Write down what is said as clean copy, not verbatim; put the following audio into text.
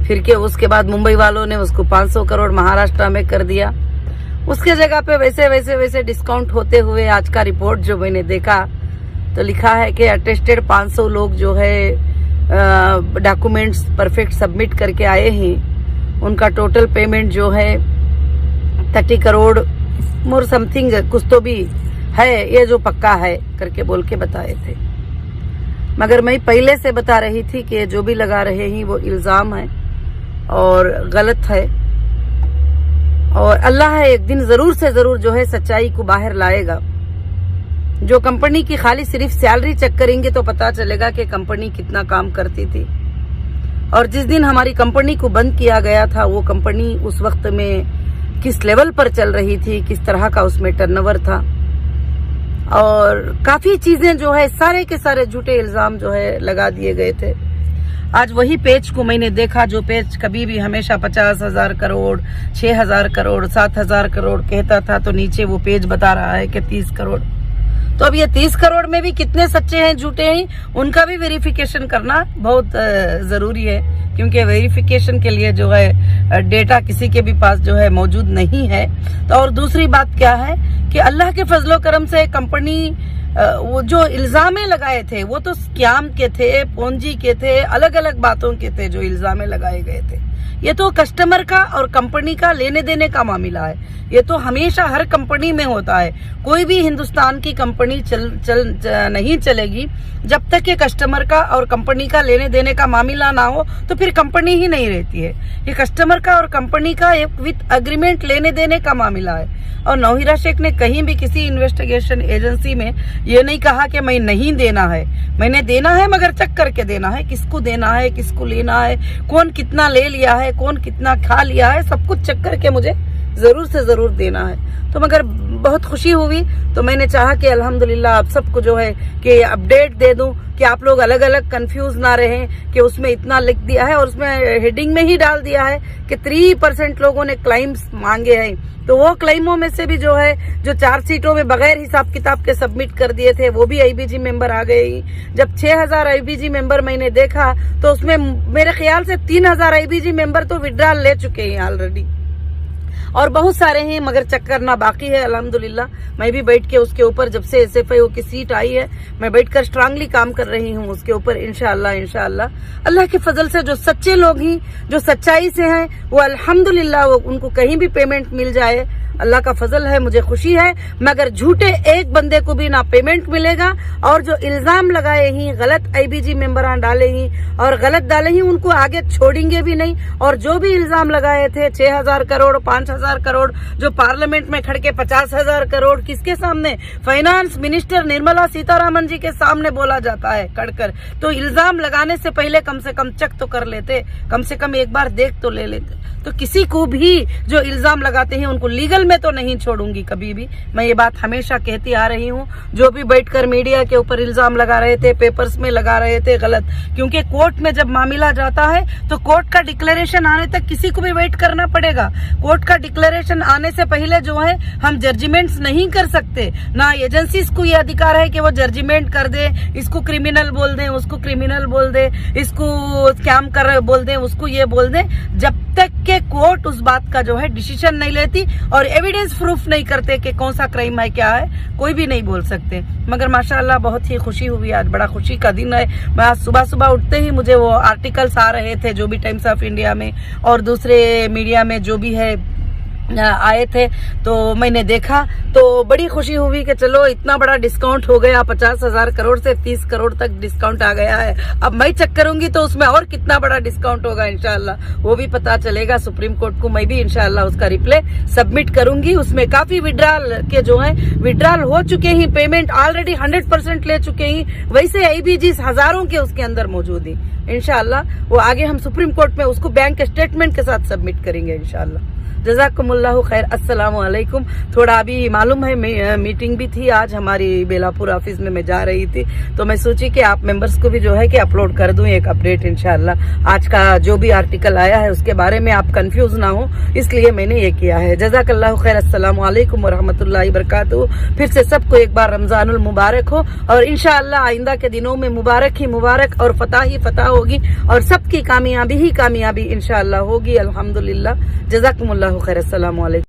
फिर के उसके बाद मुंबई वालों ने उसको 500 करोड़ महाराष्ट्र में कर दिया। उसके जगह पे वैसे डिस्काउंट होते हुए आज का रिपोर्ट जो मैंने देखा तो लिखा है कि अटेस्टेड 500 लोग जो है डॉक्यूमेंट्स परफेक्ट सबमिट करके आए हैं, उनका टोटल पेमेंट जो है 30 करोड़ मोर समथिंग कुछ तो भी है, ये जो पक्का है करके बोल के बताए थे। मगर मैं पहले से बता रही थी कि जो भी लगा रहे हैं वो इल्जाम है और गलत है, और अल्लाह है एक दिन जरूर से जरूर जो है सच्चाई को बाहर लाएगा। जो कंपनी की खाली सिर्फ सैलरी चेक करेंगे तो पता चलेगा कि कंपनी कितना काम करती थी। और जिस दिन हमारी कंपनी को बंद किया गया था वो कंपनी उस वक्त में किस लेवल पर चल रही थी, किस तरह का उसमें टर्नओवर था, और काफी चीजें जो है सारे के सारे झूठे इल्जाम जो है लगा दिए गए थे। आज वही पेज को मैंने देखा जो पेज कभी भी हमेशा 50,000 करोड़, 6,000 करोड़, 7,000 करोड़ कहता था, तो नीचे वो पेज बता रहा है कि 30 करोड़। तो अब ये 30 करोड़ में भी कितने सच्चे हैं झूठे हैं उनका भी वेरिफिकेशन करना बहुत जरूरी है, क्योंकि वेरिफिकेशन के लिए जो है डेटा किसी के भी पास जो है मौजूद नहीं है। तो और दूसरी बात क्या है कि अल्लाह के फजलो करम से कंपनी वो जो इल्जामे लगाए थे वो तो स्कैम के थे, पोंजी के थे, अलग अलग बातों के थे जो इल्जामे लगाए गए थे। ये तो कस्टमर का और कंपनी का लेने देने का मामला है। ये तो हमेशा हर कंपनी में होता है। कोई भी हिंदुस्तान की कंपनी नहीं चलेगी जब तक ये कस्टमर का और कंपनी का लेने देने का मामला ना हो, तो फिर कंपनी ही नहीं रहती है। ये कस्टमर का और कंपनी का एक विथ अग्रीमेंट लेने देने का मामला है। और नौहिरा शेख ने कहीं भी किसी इन्वेस्टिगेशन एजेंसी में ये नहीं कहा कि मैं नहीं देना है, मैंने देना है मगर चेक करके देना है, किसको देना है, किसको लेना है, कौन कितना ले लिया है, कौन कितना खा लिया है, सब कुछ चेक करके मुझे जरूर से जरूर देना है। तो मगर बहुत खुशी हुई, तो मैंने चाहा कि अल्हम्दुलिल्लाह आप सबको जो है कि अपडेट दे दूं कि आप लोग अलग अलग कंफ्यूज ना रहें कि उसमें इतना लिख दिया है और उसमें हेडिंग में ही डाल दिया है कि 3% लोगों ने क्लेम्स मांगे हैं। तो वो क्लेमों में से भी जो है जो चार्जशीटों में बगैर हिसाब किताब के सबमिट कर दिए थे वो भी आईबीजी मेंबर आ गए। जब 6,000 आईबीजी मेंबर मैंने देखा तो उसमें मेरे ख्याल से 3,000 आईबीजी मेंबर तो विड्रॉल ले चुके हैं ऑलरेडी, और बहुत सारे हैं मगर चेक करना बाकी है। अल्हम्दुलिल्लाह मैं भी बैठ के उसके ऊपर, जब से एसएफआईओ की सीट आई है, मैं बैठकर स्ट्रांगली काम कर रही हूँ उसके ऊपर। इंशाअल्लाह अल्लाह के फजल से जो सच्चे लोग हैं, जो सच्चाई से हैं, वो अल्हम्दुलिल्लाह वो उनको कहीं भी पेमेंट मिल जाए, अल्लाह का फजल है, मुझे खुशी है। मगर झूठे एक बंदे को भी ना पेमेंट मिलेगा, और जो इल्जाम लगाए ही गलत आईबीजी मेंबरान डाले ही और गलत डाले ही उनको आगे छोड़ेंगे भी नहीं। और जो भी इल्जाम लगाए थे 6,000 करोड़, 5,000 करोड़, जो पार्लियामेंट में खड़ के 50,000 करोड़ किसके सामने, फाइनेंस मिनिस्टर निर्मला सीतारामन जी के सामने बोला जाता है कड़कर। तो इल्जाम लगाने से पहले कम से कम चेक तो कर लेते, कम से कम एक बार देख तो ले लेते। तो किसी को भी जो इल्जाम लगाते हैं उनको लीगल में तो नहीं छोड़ूंगी कभी भी, मैं ये बात हमेशा कहती आ रही हूँ। जो भी बैठकर मीडिया के ऊपर इल्जाम लगा रहे थे, पेपर्स में लगा रहे थे, गलत, क्योंकि कोर्ट में जब मामला जाता है तो कोर्ट का डिक्लेरेशन आने तक किसी को भी वेट करना पड़ेगा। कोर्ट का डिक्लेरेशन आने से पहले जो है हम जजमेंट्स नहीं कर सकते, ना एजेंसीज को ये अधिकार है कि वो जजमेंट कर दे, इसको क्रिमिनल बोल दें, उसको क्रिमिनल बोल दे, इसको स्कैम कर बोल दें, उसको ये बोल दें, जब तक के कोर्ट उस बात का जो है डिसीजन नहीं लेती और एविडेंस प्रूफ नहीं करते कि कौन सा क्राइम है, क्या है, कोई भी नहीं बोल सकते। मगर माशाअल्लाह बहुत ही खुशी हुई, आज बड़ा खुशी का दिन है। मैं आज सुबह सुबह उठते ही मुझे वो आर्टिकल्स आ रहे थे जो भी टाइम्स ऑफ इंडिया में और दूसरे मीडिया में जो भी है आए थे, तो मैंने देखा तो बड़ी खुशी हुई कि चलो इतना बड़ा डिस्काउंट हो गया, 50,000 करोड़ से 30 करोड़ तक डिस्काउंट आ गया है। अब मैं चेक करूंगी तो उसमें और कितना बड़ा डिस्काउंट होगा, इंशाल्लाह वो भी पता चलेगा। सुप्रीम कोर्ट को मैं भी इंशाल्लाह उसका रिप्लाई सबमिट करूंगी। उसमें काफी विड्रॉल के जो है विड्रॉल हो चुके हैं, पेमेंट ऑलरेडी 100% ले चुके हैं, वैसे आईबीजी हजारों के उसके अंदर मौजूद है। इंशाल्लाह वो आगे हम सुप्रीम कोर्ट में उसको बैंक स्टेटमेंट के साथ सबमिट करेंगे इंशाल्लाह। जज़ाकुमुल्लाहु खैर। अस्सलामु अलैकुम। थोड़ा अभी मालूम है मीटिंग भी थी आज हमारी बेलापुर ऑफिस में, मैं जा रही थी तो मैं सोची कि आप मेंबर्स को भी जो है कि अपलोड कर दूं एक अपडेट इंशाल्लाह। आज का जो भी आर्टिकल आया है उसके बारे में आप कंफ्यूज ना हो, इसलिए मैंने ये किया है। जज़ाकल्लाहु खैर। अस्सलामु अलैकुम व रहमतुल्लाहि व बरकातुहू। फिर से सबको एक बार रमजानुल मुबारक हो और इंशाअल्लाह आइंदा के दिनों में मुबारक ही मुबारक और फतह ही फतह होगी और सबकी कामयाबी ही कामयाबी इंशाअल्लाह होगी। अल्हम्दुलिल्लाह। जज़ाकुमुल्लाहु खैर। अस्सलामु अलैकुम।